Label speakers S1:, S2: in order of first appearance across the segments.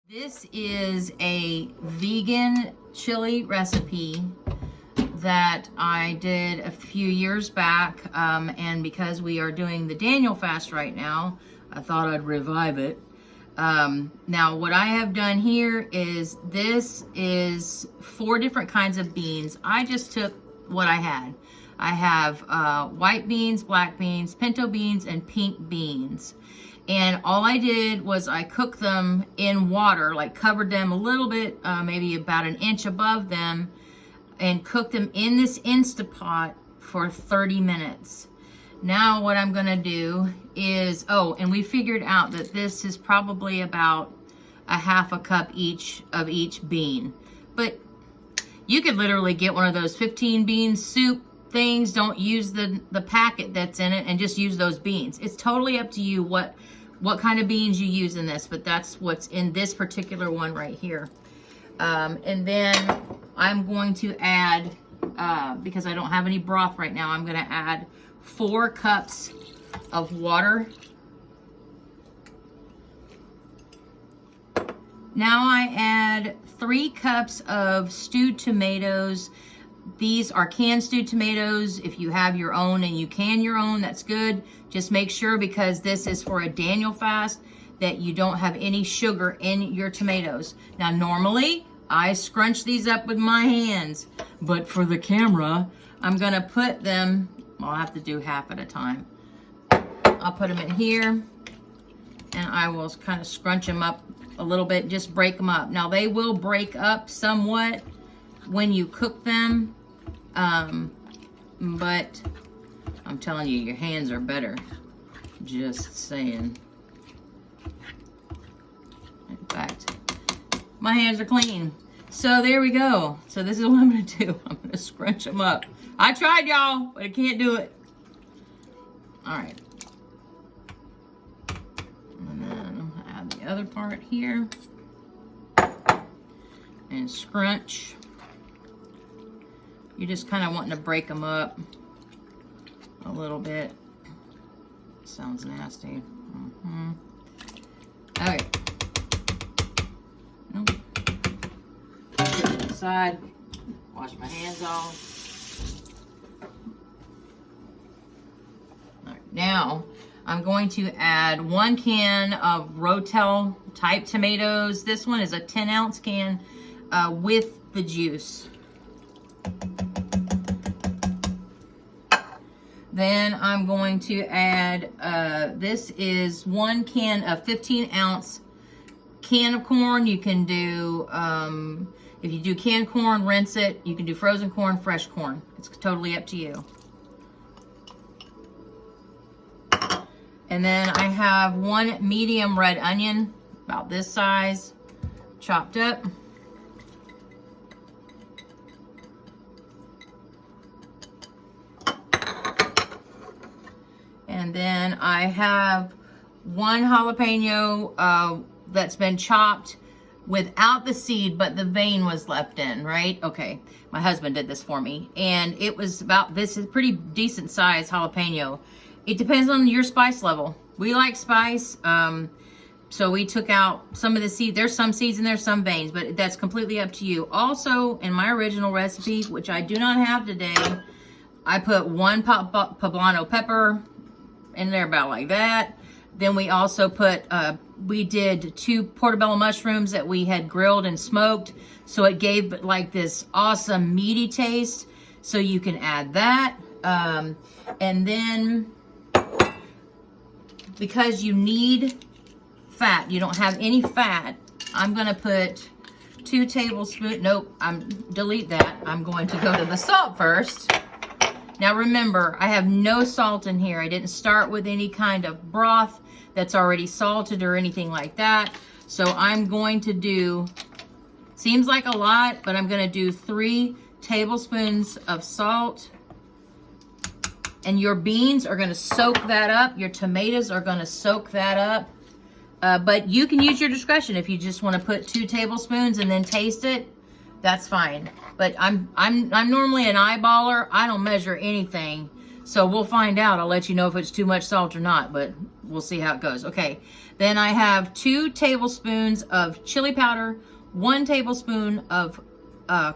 S1: This is a vegan chili recipe that I did a few years back, and because we are doing the Daniel fast right now, I thought I'd revive it. Now what I have done here is, this is 4 different kinds of beans. I just took what I had. I have white beans, black beans, pinto beans, and pink beans. And all I did was I cooked them in water, like covered them a little bit, maybe about an inch above them, and cooked them in this Instapot for 30 minutes. Now what I'm gonna do is, and we figured out that this is probably about a half a cup each of each bean. But you could literally get one of those 15 bean soup things. Don't use the packet that's in it and just use those beans. It's totally up to you what kind of beans you use in this, but that's what's in this particular one right here. And then I'm going to add, because I don't have any broth right now, I'm going to add 4 cups of water. Now I add 3 cups of stewed tomatoes. These are canned stewed tomatoes. If you have your own and you can your own, that's good. Just make sure, because this is for a Daniel fast, that you don't have any sugar in your tomatoes. Now normally I scrunch these up with my hands, but for the camera, I'm gonna put them, well, I'll have to do half at a time. I'll put them in here and I will kind of scrunch them up a little bit, just break them up. Now they will break up somewhat when you cook them, but I'm telling you, your hands are better. Just saying. In fact, my hands are clean. So there we go. So this is what I'm gonna do. I'm gonna scrunch them up. I tried, y'all, but I can't do it. All right. And then I'm gonna add the other part here and scrunch. You're just kind of wanting to break them up a little bit. Sounds nasty. All right. Nope. Put it to the side. Wash my hands off. All right. Now I'm going to add 1 can of rotel type tomatoes. This one is a 10-ounce can with the juice. Then I'm going to add, this is 1 can of 15-ounce can of corn. You can do, if you do canned corn, rinse it. You can do frozen corn, fresh corn. It's totally up to you. And then I have 1 medium red onion, about this size, chopped up. And then I have 1 jalapeno that's been chopped without the seed, but the vein was left in, right? Okay, my husband did this for me. And it was about, this is pretty decent size jalapeno. It depends on your spice level. We like spice, so we took out some of the seed. There's some seeds in there, some veins, but that's completely up to you. Also, in my original recipe, which I do not have today, I put 1 poblano pepper in there, about like that. Then we also put, we did 2 portobello mushrooms that we had grilled and smoked. So it gave like this awesome meaty taste. So you can add that. And then because you need fat, you don't have any fat, I'm gonna put 2 tablespoons, nope, delete that. I'm going to go to the salt first. Now remember, I have no salt in here. I didn't start with any kind of broth that's already salted or anything like that. So I'm going to do, seems like a lot, but I'm gonna do 3 tablespoons of salt. And your beans are gonna soak that up. Your tomatoes are gonna soak that up. But you can use your discretion. If you just wanna put 2 tablespoons and then taste it, that's fine. But I'm normally an eyeballer. I don't measure anything. So we'll find out. I'll let you know if it's too much salt or not. But we'll see how it goes. Okay, then I have 2 tablespoons of chili powder, 1 tablespoon of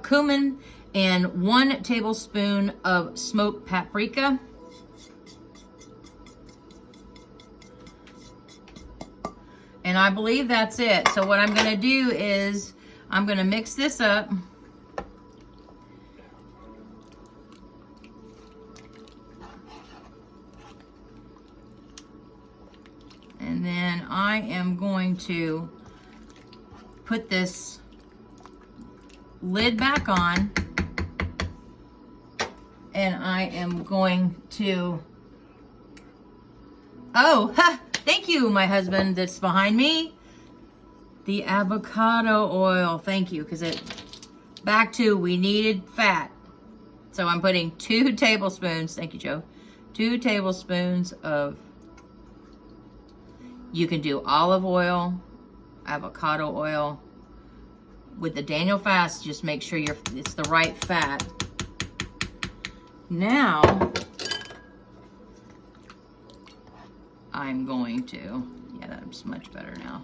S1: cumin, and 1 tablespoon of smoked paprika. And I believe that's it. So what I'm gonna do is I'm gonna mix this up. And then I am going to put this lid back on. And I am going to, oh, ha, thank you, my husband that's behind me. The avocado oil, thank you, because back to, we needed fat. So I'm putting 2 tablespoons, thank you, Joe, 2 tablespoons of, you can do olive oil, avocado oil. With the Daniel fast, just make sure it's the right fat. Now, I'm going to, yeah, that's much better now.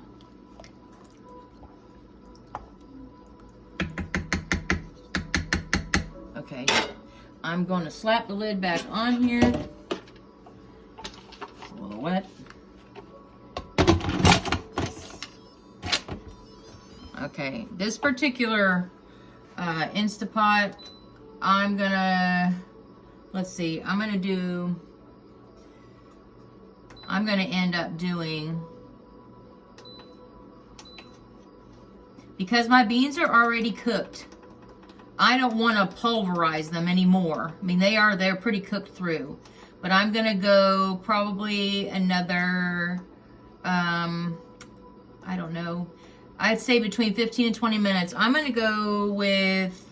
S1: Okay, I'm going to slap the lid back on here. It's a little wet. Okay, this particular Instapot, I'm gonna, let's see, I'm gonna end up doing, because my beans are already cooked, I don't want to pulverize them anymore. I mean, they're pretty cooked through, but I'm gonna go probably another, I don't know, I'd say between 15 and 20 minutes. I'm gonna go with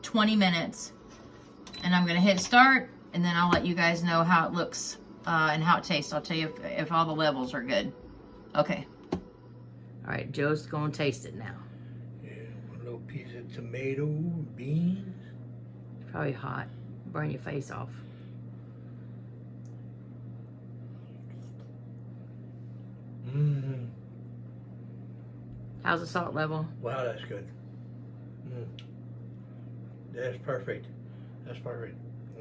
S1: 20 minutes. And I'm gonna hit start, and then I'll let you guys know how it looks and how it tastes. I'll tell you if all the levels are good. Okay. All right, Joe's gonna taste it now.
S2: Yeah, one little piece of tomato, beans.
S1: It's probably hot. Burn your face off.
S2: Mmm.
S1: How's the salt level?
S2: Wow, that's good. That's perfect. That's perfect.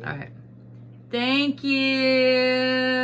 S1: All right. Thank you.